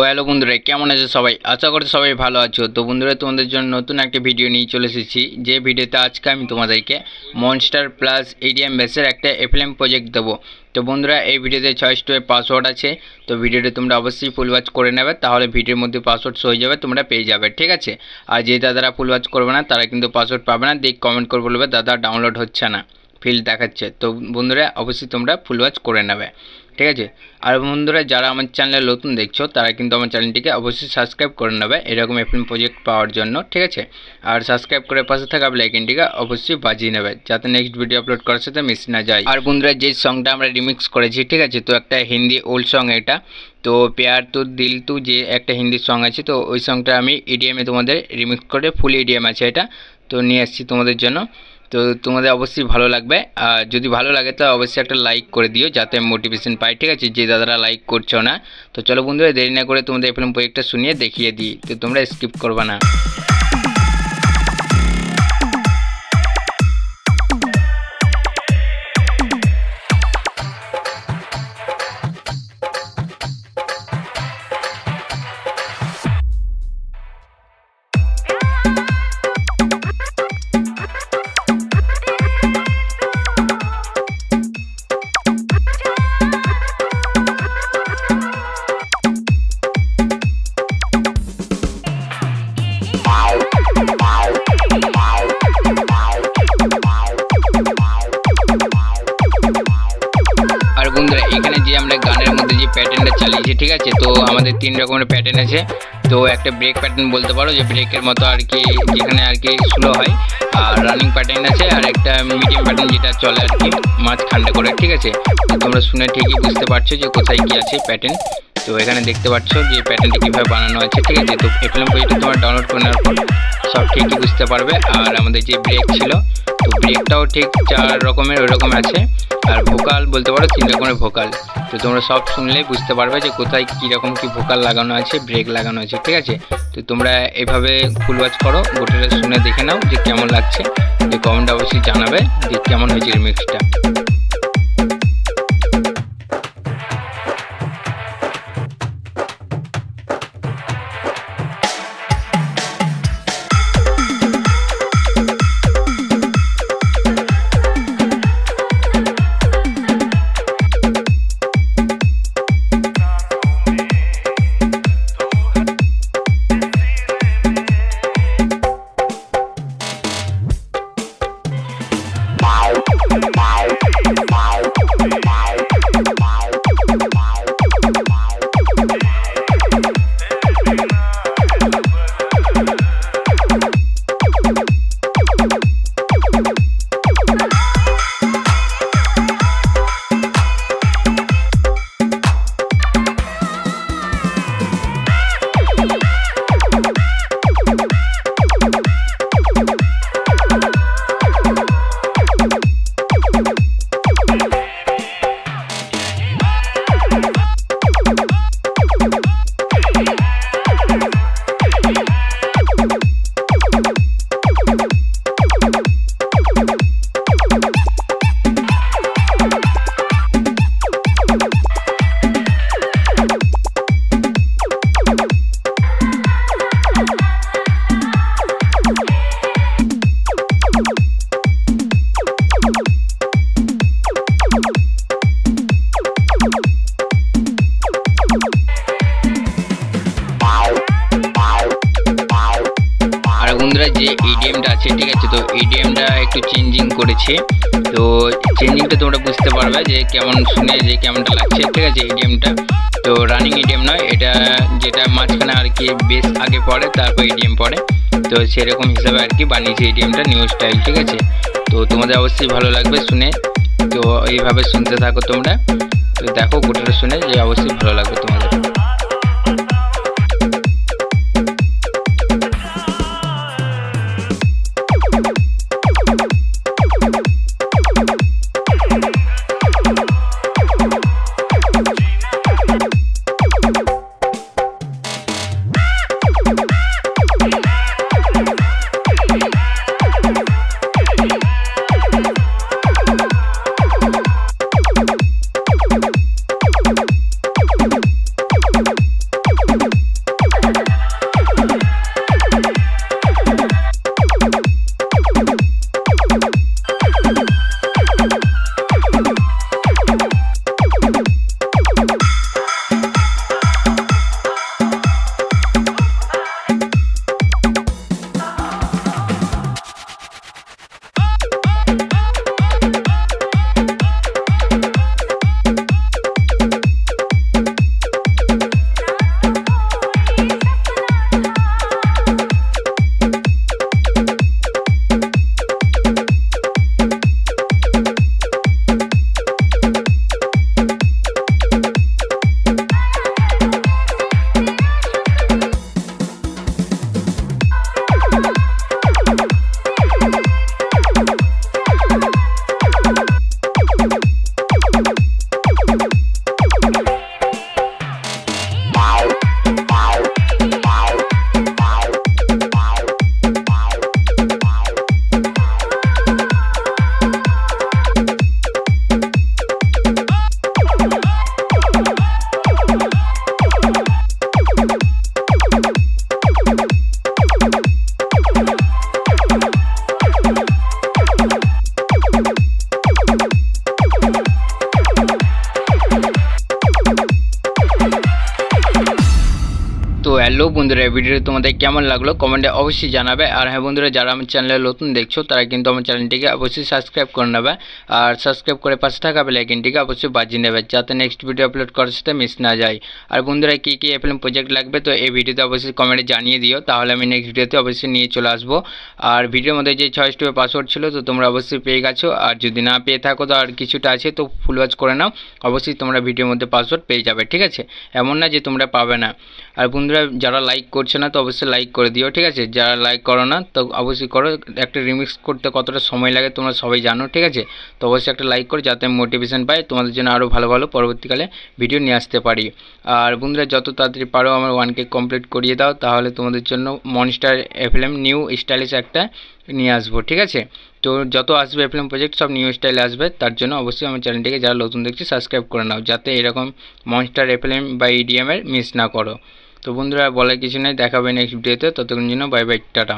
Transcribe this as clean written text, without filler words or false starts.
Hello বন্ধুরা, কেমন আছো সবাই? আশা করি সবাই ভালো আছো। তো বন্ধুরা, তোমাদের জন্য নতুন একটা ভিডিও নিয়ে চলে এসেছি। যে ভিডিওতে আজকে আমি তোমাদেরকে মনস্টার প্লাস এডিএম বেসের একটা এফএলএম প্রজেক্ট দেবো। তো বন্ধুরা, এই ভিডিওতে 6 স্টেপের পাসওয়ার্ড আছে। তো ভিডিওটা তোমরা অবশ্যই ফুল ওয়াচ করে নেবে, তাহলে ভিডিওর মধ্যে পাসওয়ার্ড হয়ে যাবে, তোমরা পেয়ে যাবে, ঠিক আছে? আর যে দাদারা ফুল ওয়াচ করবে না তারা কিন্তু পাসওয়ার্ড পাবে না। দেখ কমেন্ট করে বলবে দাদা ডাউনলোড হচ্ছে না, ফিল্ড দেখাচ্ছে। তো বন্ধুরা, অবশ্যই তোমরা ফুল ওয়াচ করে নেবে, ঠিক আছে? আর বন্ধুরা, যারা আমার চ্যানেলে নতুন দেখছো তারা কিন্তু আমার চ্যানেলটিকে অবশ্যই সাবস্ক্রাইব করে নেবে এরকম এফএলএম প্রজেক্ট পাওয়ার জন্য, ঠিক আছে? আর সাবস্ক্রাইব করে পাশে থাকা বেল আইকনটিকে অবশ্যই বাজিয়ে নেবে, যাতে নেক্সট ভিডিও আপলোড করার সাথে মিস না যায়। আর বন্ধুরা, যে সংটা আমরা রিমিক্স করেছি, ঠিক আছে, তো একটা হিন্দি ওল্ড সং এটা। তো প্যার তো দিল তু, যে একটা হিন্দি সং আছে, তো ওই সংটা আমি ইডিএমে তোমাদের রিমিক্স করে, ফুল ইডিএম আছে এটা, তো নিয়ে আসছি তোমাদের জন্য। তো তোমাদের অবশ্যই ভালো লাগবে। আর যদি ভালো লাগে তো অবশ্যই একটা লাইক করে দিও, যাতে মোটিভেশন পাই, ঠিক আছে? যে দাদারা লাইক করছো না। তো চলো বন্ধুরা, দেরি না করে তোমাদের এফএলএম প্রজেক্টটা শুনিয়ে দেখিয়ে দিই, তো তোমরা স্কিপ করবে না। বন্ধুরা, এখানে যে আমরা গানের মধ্যে যে প্যাটার্নটা চালিয়েছি, ঠিক আছে, তো আমাদের 3 রকমের প্যাটার্ন আছে। তো একটা ব্রেক প্যাটার্ন বলতে পারো, যে ব্রেকের মতো আর কি, যেখানে আর কি স্লো হয়। আর রানিং প্যাটার্ন আছে, আর একটা মিডিয়াম প্যাটার্ন যেটা চলে আর কি মাঝখানটা করে, ঠিক আছে? তো তোমরা শুনে ঠিকই বুঝতে পারছো যে কোথায় কি আছে প্যাটার্ন। তো এখানে দেখতে পাচ্ছ যে প্যাটার্নটা কীভাবে বানানো আছে, ঠিক আছে? তো এফএলএম প্রজেক্টটা তোমরা ডাউনলোড করে নেওয়ার পর সব ঠিকই বুঝতে পারবে। আর আমাদের যে ব্রেক ছিল, তো ব্রেকটাও ঠিক 4 রকমের ওইরকম আছে। আর ভোকাল বলতে পারো 3 রকমের ভোকাল। তো তোমরা সব শুনলেই বুঝতে পারবে যে কোথায় কীরকম কী ভোকাল লাগানো আছে, ব্রেক লাগানো আছে, ঠিক আছে? তো তোমরা এভাবে ফুল ওয়াচ করো, গোটাটা শুনে দেখে নাও যে কেমন লাগছে। যে কমেন্ট অবশ্যই জানাবে যে কেমন হয়েছে রিমিক্সটা। বন্ধুরা, যে ইডিএমটা আছে, ঠিক আছে, তো ইডিএমটা একটু চেঞ্জিং করেছে। তো চেঞ্জিংটা তোমরা বুঝতে পারবে যে কেমন শুনে যে কেমনটা লাগছে, ঠিক আছে? ইডিএমটা তো রানিং ইডিএম নয়, এটা যেটা মাঝখানে আর কি বেস আগে পড়ে তারপর ইডিএম পড়ে। তো সেরকম হিসাবে আর কি বানিয়েছে ইডিএমটা, নিউ স্টাইল, ঠিক আছে? তো তোমাদের অবশ্যই ভালো লাগবে শুনে। তো এইভাবে শুনতে থাকো তোমরা, তো দেখো গোটাটা শুনে যে অবশ্যই ভালো লাগবে তোমাদের। তো হ্যালো বন্ধুরা, ভিডিওটি তোমাদের কেমন লাগলো কমেন্টে অবশ্যই জানাবে। আর হ্যাঁ বন্ধুরা, যারা আমার চ্যানেলে নতুন দেখছো তারা কিন্তু আমার চ্যানেলটিকে অবশ্যই সাবস্ক্রাইব করে নেবে, আর সাবস্ক্রাইব করে পাশে থাকা বেল আইকনটিকে অবশ্যই বাজিয়ে নেবে, যাতে নেক্সট ভিডিও আপলোড করার সাথে মিস না যায়। আর বন্ধুরা, কী কী এফএলএম প্রজেক্ট লাগবে তো এই ভিডিওতে অবশ্যই কমেন্টে জানিয়ে দিও, তাহলে আমি নেক্সট ভিডিওতে অবশ্যই নিয়ে চলে আসবো। আর ভিডিওর মধ্যে যে 6 স্টেপের পাসওয়ার্ড ছিল তো তোমরা অবশ্যই পেয়ে গেছো, আর যদি না পেয়ে থাকো তো আর কিছুটা আছে, তো ফুল ওয়াচ করে নাও, অবশ্যই তোমরা ভিডিওর মধ্যে পাসওয়ার্ড পেয়ে যাবে, ঠিক আছে? এমন না যে তোমরা পাবে না। আর বন্ধুরা, যারা লাইক করছে না তো অবশ্যই লাইক করে দিও, ঠিক আছে? যারা লাইক করো না তো অবশ্যই করো। একটা রিমিক্স করতে কতটা সময় লাগে তোমরা সবাই জানো, ঠিক আছে? তো অবশ্যই একটা লাইক করো, যাতে মোটিভেশন পাই তোমাদের জন্য আরও ভালো ভালো পরবর্তীকালে ভিডিও নিয়ে আসতে পারি। আর বন্ধুরা, যত তাড়াতাড়ি পারো আমার 1K কমপ্লিট করিয়ে দাও, তাহলে তোমাদের জন্য মনস্টার এফএলএম নিউ স্টাইলিশ একটা নিয়ে আসবো, ঠিক আছে? তো যত আসবে এফএলএম প্রজেক্ট সব নিউ স্টাইলে আসবে, তার জন্য অবশ্যই আমার চ্যানেলটিকে যারা নতুন দেখছি সাবস্ক্রাইব করে নাও, যাতে এরকম মনস্টার এফএলএম বা ইডিএমের মিস না করো। তো বন্ধুরা, বলার কিছু নেই, দেখাবে নেক্সট ভিডিওতে, ততক্ষণ জন্য বাই বাই, টাটা।